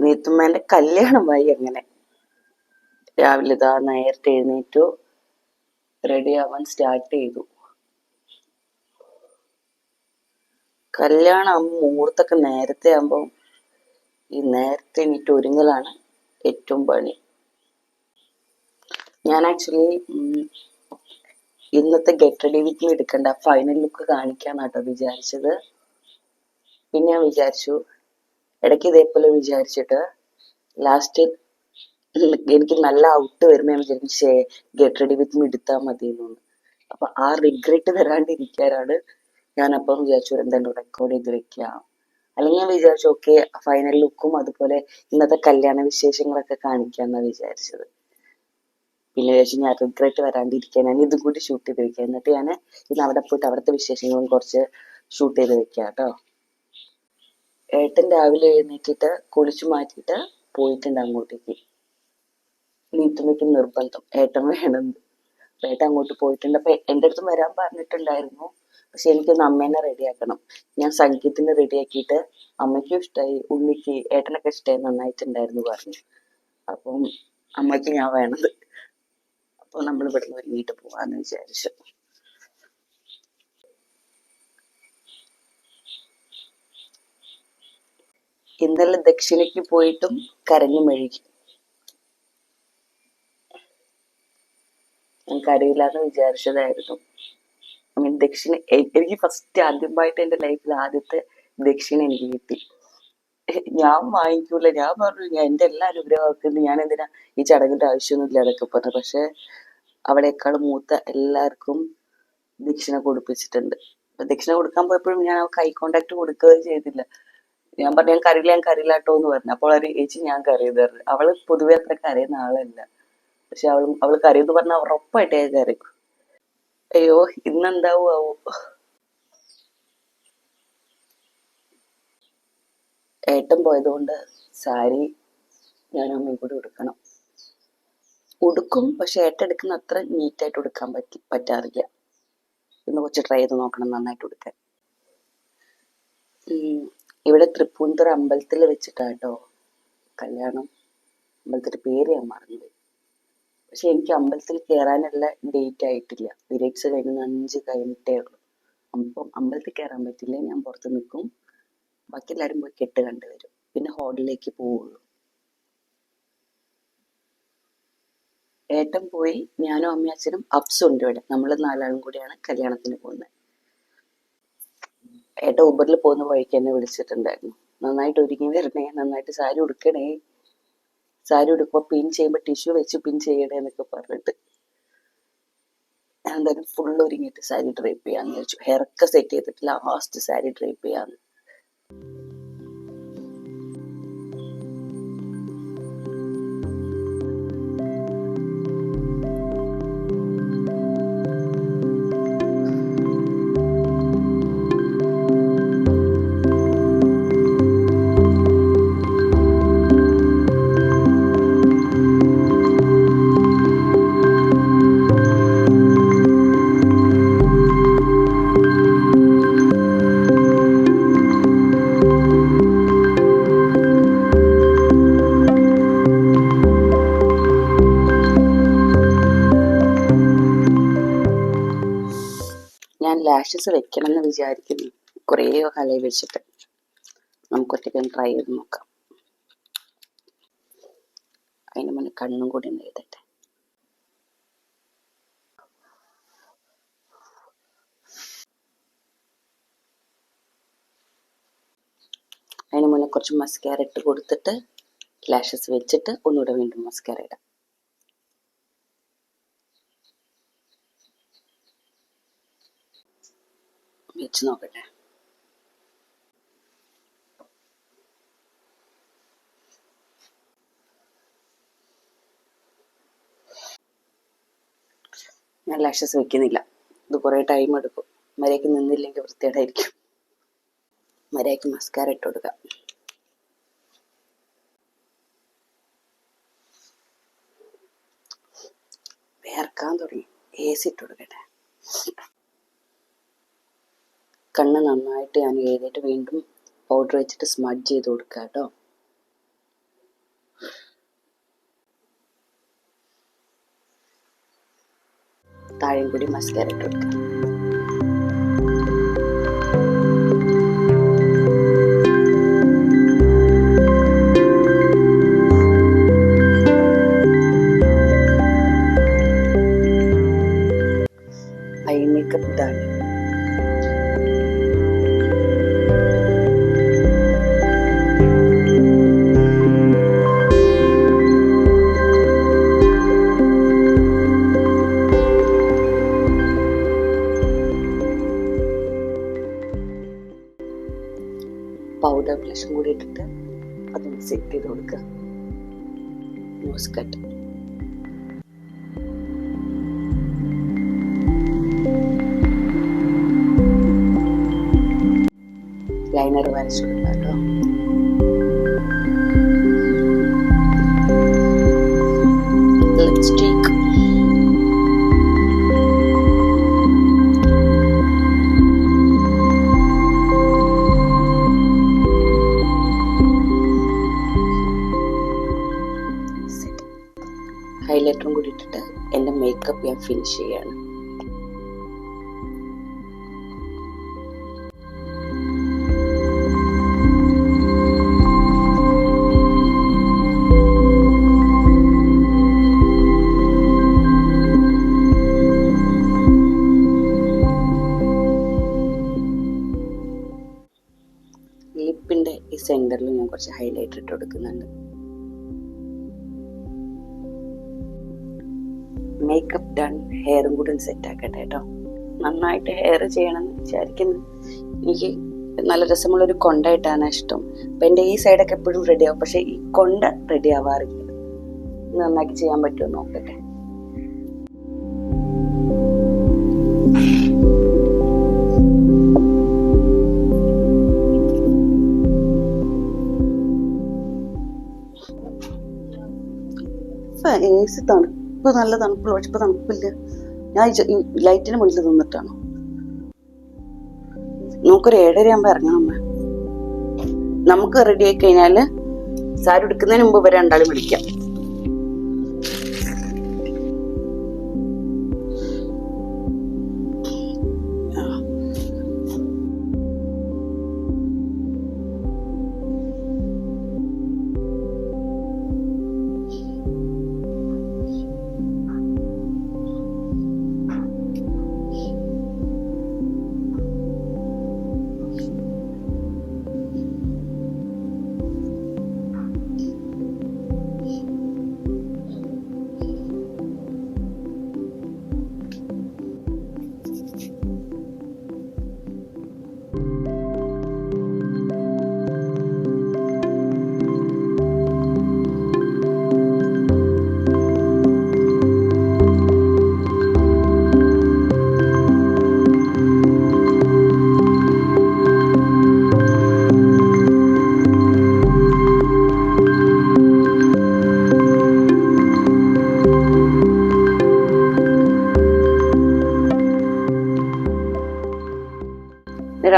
നീത്തുമ്മേന്റെ കല്യാണമായി. അങ്ങനെ രാവിലെ ഇതാ നേരത്തെ എഴുന്നേറ്റു, റെഡി ആവാൻ സ്റ്റാർട്ട് ചെയ്തു. കല്യാണം മുഹൂർത്തൊക്കെ നേരത്തെ ആകുമ്പോൾ ഈ നേരത്തെ എണീറ്റ് ഒരുങ്ങലാണ് ഏറ്റവും പണി. ഞാൻ ആക്ച്വലി ഇന്നത്തെ ഗെറ്റ് റെഡി വിത്ത് മീ എടുക്കണ്ട ഫൈനൽ ലുക്ക് കാണിക്കാന്നാട്ടോ വിചാരിച്ചത്. പിന്നെ ഞാൻ വിചാരിച്ചു, ഇടയ്ക്ക് ഇതേപോലെ വിചാരിച്ചിട്ട് ലാസ്റ്റ് എനിക്ക് നല്ല ഔട്ട് വരുമ്പോൾ ഞാൻ വിചാരിച്ചു ഗെറ്റ് റെഡി വിത്ത് മീ എടുത്താൽ മതി എന്നൊന്ന്. അപ്പൊ ആ റിഗ്രറ്റ് വരാണ്ടിരിക്കാനാണ് ഞാൻ അപ്പം വിചാരിച്ചു എന്തായാലും റെക്കോർഡ് ചെയ്ത് വെക്കാം. അല്ലെങ്കിൽ ഞാൻ വിചാരിച്ചു ഓക്കെ ഫൈനൽ ലുക്കും അതുപോലെ ഇന്നത്തെ കല്യാണ വിശേഷങ്ങളൊക്കെ കാണിക്കാന്നാ വിചാരിച്ചത്. പിന്നെ വിചാരിച്ചു ഞാൻ റിഗ്രറ്റ് വരാണ്ടിരിക്കാൻ ഞാൻ ഇതും കൂടി ഷൂട്ട് ചെയ്ത് വെക്കാം. എന്നിട്ട് ഞാൻ ഇന്ന് അവിടെ പോയിട്ട് അവിടുത്തെ വിശേഷങ്ങളും കുറച്ച് ഷൂട്ട് ചെയ്ത് വെക്കാം കേട്ടോ. ഏട്ടൻ രാവിലെ എഴുന്നേറ്റിട്ട് കുളിച്ചു മാറ്റിയിട്ട് പോയിട്ടുണ്ട് അങ്ങോട്ടേക്ക്. നീത്തുമ്മയ്ക്ക് നിർബന്ധം ഏട്ടൻ വേണമെന്ന്. ഏട്ടൻ അങ്ങോട്ട് പോയിട്ടുണ്ട്. അപ്പൊ എൻ്റെ അടുത്തും വരാൻ പറഞ്ഞിട്ടുണ്ടായിരുന്നു. പക്ഷെ എനിക്കൊന്ന് അമ്മേനെ റെഡിയാക്കണം. ഞാൻ സംഗീതത്തിന് റെഡിയാക്കിയിട്ട് അമ്മയ്ക്കും ഇഷ്ടമായി, ഉണ്ണിക്ക് ഏട്ടനൊക്കെ ഇഷ്ടമായി, നന്നായിട്ടുണ്ടായിരുന്നു പറഞ്ഞു. അപ്പം അമ്മയ്ക്ക് ഞാൻ വേണത്. അപ്പോൾ നമ്മൾ ഇവിടുന്ന് ഒരുങ്ങിയിട്ട് പോവാന്ന് വിചാരിച്ചു. ഇന്നലെ ദക്ഷിണയ്ക്ക് പോയിട്ടും കരഞ്ഞു മെഴുകി. ഞാൻ കരയില്ലാന്ന് വിചാരിച്ചതായിരുന്നു. ഐ മീൻ ദക്ഷിണ എനിക്ക് ഫസ്റ്റ് ആദ്യമായിട്ട് എൻ്റെ ലൈഫിൽ ആദ്യത്തെ ദക്ഷിണ എനിക്ക് കിട്ടി. ഞാൻ വാങ്ങിക്കൂല, ഞാൻ പറഞ്ഞു ഞാൻ എൻ്റെ എല്ലാ അനുഗ്രഹമാക്കുന്നു, ഞാൻ എന്തിനാ ഈ ചടങ്ങിന്റെ ആവശ്യമൊന്നുമില്ല അതൊക്കെ പറഞ്ഞു. പക്ഷെ അവിടേക്കാൾ മൂത്ത എല്ലാവർക്കും ദക്ഷിണ കൊടുപ്പിച്ചിട്ടുണ്ട്. ദക്ഷിണ കൊടുക്കാൻ പോയപ്പോഴും ഞാൻ കൈ കോണ്ടാക്ട് കൊടുക്കുകയും ചെയ്തില്ല. ഞാൻ പറഞ്ഞു ഞാൻ കരയില്ല കേട്ടോ എന്ന് പറഞ്ഞു. അപ്പോൾ ഒരു ചേച്ചി ഞാൻ കരയത് പറഞ്ഞു. അവള് പൊതുവെ അത്ര കരയുന്ന ആളല്ല. പക്ഷെ അവള് കരയെന്ന് പറഞ്ഞാൽ ഉറപ്പായിട്ടേ കരയും. അയ്യോ ഇന്നെന്താവോ. ഏട്ടൻ പോയതുകൊണ്ട് സാരി ഞാൻ അമ്മയും കൂടി ഉടുക്കണം. ഉടുക്കും, പക്ഷെ ഏട്ടൻ എടുക്കുന്ന അത്ര നീറ്റായിട്ട് ഉടുക്കാൻ പറ്റാറില്ല. ഇന്ന് കുറച്ച് ട്രൈ ചെയ്ത് നോക്കണം നന്നായിട്ട് ഉടുക്കാൻ. ഇവിടെ തൃപ്പൂണിത്തുറ അമ്പലത്തിൽ വെച്ചിട്ടാട്ടോ കല്യാണം. അമ്പലത്തിന്റെ പേര് ഞാൻ മറന്നുപോയി. പക്ഷെ എനിക്ക് അമ്പലത്തിൽ കയറാനുള്ള ഡേറ്റ് ആയിട്ടില്ല. പീരീഡ്സ് കഴിഞ്ഞ് 5 കഴിഞ്ഞിട്ടേ ഉള്ളൂ. അപ്പം അമ്പലത്തിൽ കയറാൻ പറ്റില്ല, ഞാൻ പുറത്ത് നിൽക്കും. ബാക്കി എല്ലാവരും പോയി കെട്ട് കണ്ടുവരും. പിന്നെ ഹോട്ടലിലേക്ക് പോവുള്ളൂ. ഏട്ടൻ പോയി, ഞാനും അമ്മയും അച്ഛനും അപ്സും ഉണ്ട് ഇവിടെ. നമ്മൾ 4 ആളും കൂടിയാണ് കല്യാണത്തിന് പോകുന്നത്. ഏട്ടൻ ഊബറിൽ പോകുന്ന വഴിക്ക് എന്നെ വിളിച്ചിട്ടുണ്ടായിരുന്നു, നന്നായിട്ട് ഒരുങ്ങി വരണേ, നന്നായിട്ട് സാരി ഉടുക്കണേ, സാരി ഉടുക്കുമ്പോൾ പിൻ ചെയ്യുമ്പോൾ ടിഷ്യൂ വെച്ച് പിൻ ചെയ്യണേ എന്നൊക്കെ പറഞ്ഞിട്ട്. ഞാൻ എന്തായാലും ഫുൾ ഒരുങ്ങിയിട്ട് സാരി ഡ്രൈപ്പ് ചെയ്യാന്ന് വിചാരിച്ചു. ഹെയറൊക്കെ സെറ്റ് ചെയ്തിട്ട് ലാസ്റ്റ് സാരി ഡ്രൈപ്പ് ചെയ്യാന്ന്. ഞാൻ ലാഷസ് വെക്കണം എന്ന് വിചാരിക്കുന്നു, കുറേ കാലമായി വെച്ചിട്ട്. നമുക്കൊറ്റയ്ക്കൊന്ന് ട്രൈ ചെയ്ത് നോക്കാം. അതിന് മുന്നേ കണ്ണും കൂടി ഒന്ന് എഴുതട്ടെ. അതിന് മുന്നേ കുറച്ച് മസ്കാര ഇട്ട് കൊടുത്തിട്ട് ലാഷസ് വെച്ചിട്ട് ഒന്നുകൂടെ വീണ്ടും മസ്കാര ഇടാം. വെച്ച് നോക്കട്ടെ. ഞാൻ ലാഷസ് വെക്കുന്നില്ല, ഇത് കുറേ ടൈം എടുക്കും. മര്യാദയ്ക്ക് നിന്നില്ലെങ്കിൽ വൃത്തികേടായിരിക്കും. മര്യാദയ്ക്ക് മസ്കാര ഇട്ട് കൊടുക്കാം. വേർക്കാൻ തുടങ്ങി, AC ഇട്ട് കൊടുക്കട്ടെ. കണ്ണ് നന്നായിട്ട് ഞാൻ എഴുതിയിട്ട് വീണ്ടും പൗഡർ വെച്ചിട്ട് സ്മഡ്ജ് ചെയ്ത് കൊടുക്കാം കേട്ടോ. താഴെയും കൂടി മസ്കാര ഇട്ട് കൊടുക്കാം. ഐ മേക്കപ്പ് ഇതാണ്. പൗഡർ ബ്ലഷും കൂടി ഇട്ടിട്ട് അതൊന്ന് സെറ്റ് ചെയ്ത് കൊടുക്കുക. Nose cut. ലൈനർ വരച്ചു കൊടുക്കാം കേട്ടോ. ലിപ്സ്റ്റിക്. ഹൈലൈറ്ററും കൂടി ഇട്ടിട്ട് എൻ്റെ മേക്കപ്പ് ഞാൻ ഫിനിഷ് ചെയ്യാണ്. ലിപ്പിൻ്റെ ഈ സെൻറ്ററിൽ ഞാൻ കുറച്ച് ഹൈലൈറ്റർ ഇട്ട് കൊടുക്കുന്നുണ്ട്. Makeup done. ഹെയറും കൂടി സെറ്റ് ആക്കട്ടെ കേട്ടോ. നന്നായിട്ട് ഹെയർ ചെയ്യണം എന്ന് വിചാരിക്കുന്നു. എനിക്ക് നല്ല രസമുള്ളൊരു കൊണ്ടായിട്ടാണ് ഇഷ്ടം. അപ്പം എൻ്റെ ഈ സൈഡൊക്കെ എപ്പോഴും റെഡി ആവും, പക്ഷെ ഈ കൊണ്ട റെഡി ആവാറില്ല. നന്നാക്കി ചെയ്യാൻ പറ്റുമോ നോക്കട്ടെ. ഏസി തണുപ്പ്, നല്ല തണുപ്പുള്ള, പക്ഷെ ഇപ്പൊ തണുപ്പില്ല. ഞാൻ ലൈറ്റിന് മുന്നിൽ നിന്നിട്ടാണ്. നമുക്കൊരു 7:30 ആകുമ്പോ ഇറങ്ങണം. നമുക്ക് റെഡി ആയി കഴിഞ്ഞാല് സാരി എടുക്കുന്നതിന് മുമ്പ് വരെ രണ്ടാളും വിളിക്കാം.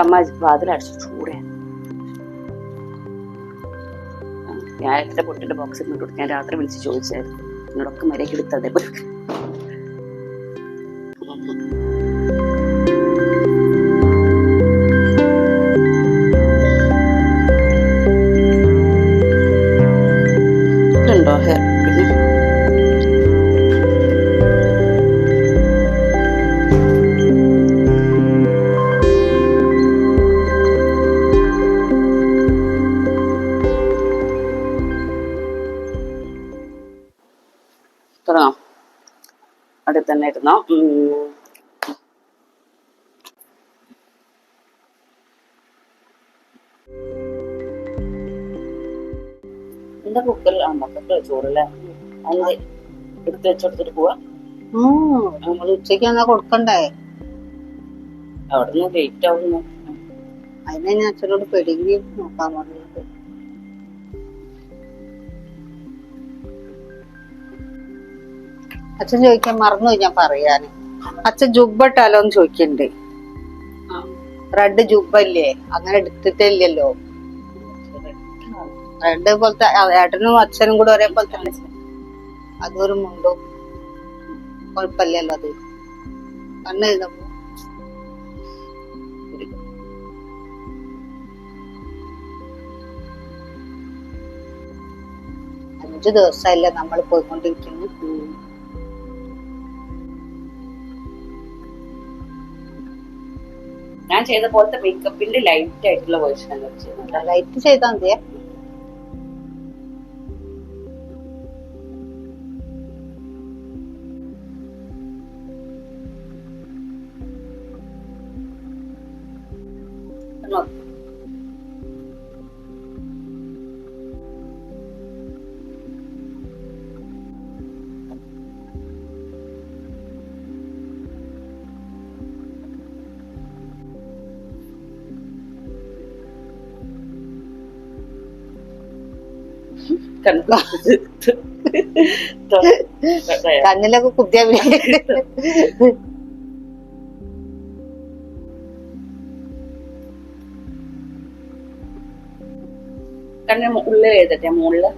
അമ്മ വാതിലടച്ചു. ചൂടെ ഞാൻ എന്റെ പൊട്ടിന്റെ ബോക്സ് ഇങ്ങോട്ട് കൊടുത്ത് ഞാൻ രാത്രി വിളിച്ച് ചോദിച്ചായിരുന്നു. എന്നോടൊക്കെ മര്യാദ എടുത്തതേ ഉണ്ടോ ഹെയർ. പിന്നെ തുടങ്ങാം. അവിടെ തന്നെ ഇരുന്നോ. എന്റെ കുക്കറിൽ മക്കൾക്ക് ചോറല്ലേ അന്ന് എടുത്ത് വെച്ചെടുത്തിട്ട് പോവാ. നമ്മള് ഉച്ചക്ക് എന്നാ കൊടുക്കണ്ടേ? അവിടെ നിന്ന് ലേറ്റ് ആവുന്നു. അതിനെ ഞാൻ അച്ഛനോട് പെടുകി നോക്കാൻ പറഞ്ഞത്. അച്ഛൻ ചോദിക്കാൻ മറന്നു ഞാൻ പറയാന്. അച്ഛൻ ജുബ്ബട്ടാലോന്ന് ചോദിക്കണ്ട്. റെഡ് ജുബ്ബല്ലേ? അങ്ങനെ എടുത്തിട്ടില്ലല്ലോ. റെഡ് പോലത്തെ ഏട്ടനും അച്ഛനും കൂടെ ഒരേ പോലെ തന്നെ. അതൊരു മുണ്ടും കുഴപ്പമില്ലല്ലോ അത്. കണ്ണ് എഴുതുമ്പോ 5 ദിവസമല്ലേ നമ്മൾ പോയിക്കൊണ്ടിരിക്കുന്നു. ഞാൻ ചെയ്ത പോലത്തെ മേക്കപ്പിന്റെ ലൈറ്റ് ആയിട്ടുള്ള വേർഷൻ ചെയ്യുന്നുണ്ട്. ലൈറ്റ് ചെയ്താൽ മതിയെ. കണ്ണിലൊക്കെ കുത്തിയാ കണ്ണിന് ഉള്ളിൽ എഴുതട്ടെ, മുകളില്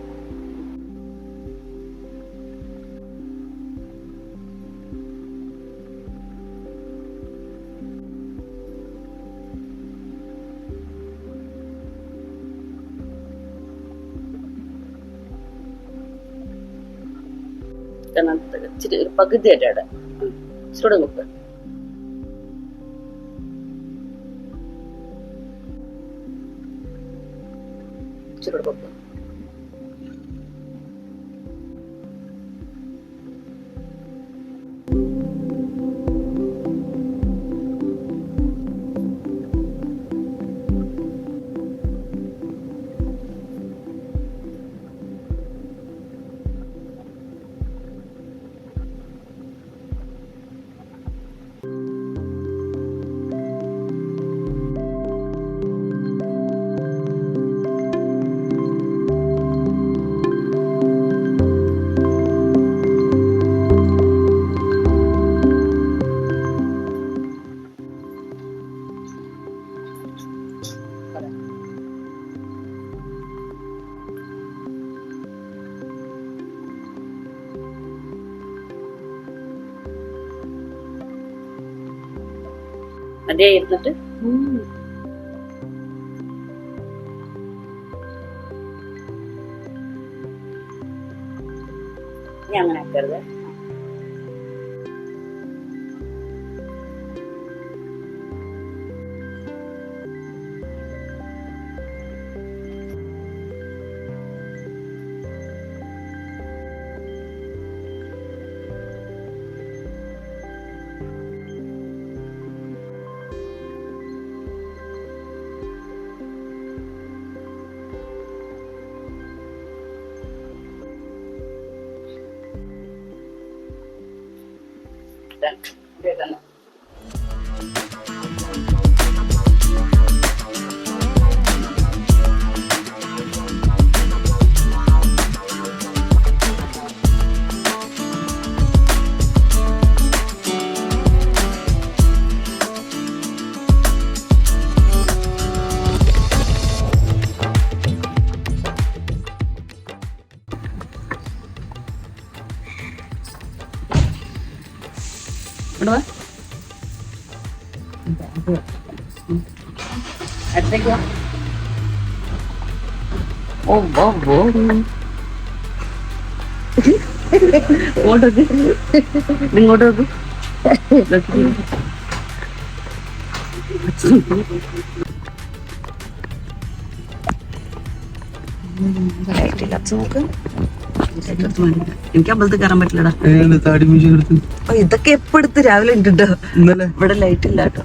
ഇച്ചിരി ഒരു പകുതി ആയിട്ട് ഇച്ചിരി നോക്ക്. ഇച്ചിരി കൊടുക്കും. അതേ ഇരുന്നിട്ട് ഞാൻ അങ്ങനെ ആക്കരുത്. Done. അടുത്തേക്ക് ഇങ്ങോട്ട് നോക്ക്. എനിക്ക് അമ്പലത്തിൽ കയറാൻ പറ്റില്ലടാ. ഇതൊക്കെ എപ്പോ എടുത്ത് രാവിലെ ഉണ്ടോ? ഇവിടെ ലൈറ്റ് ഇല്ല കേട്ടോ.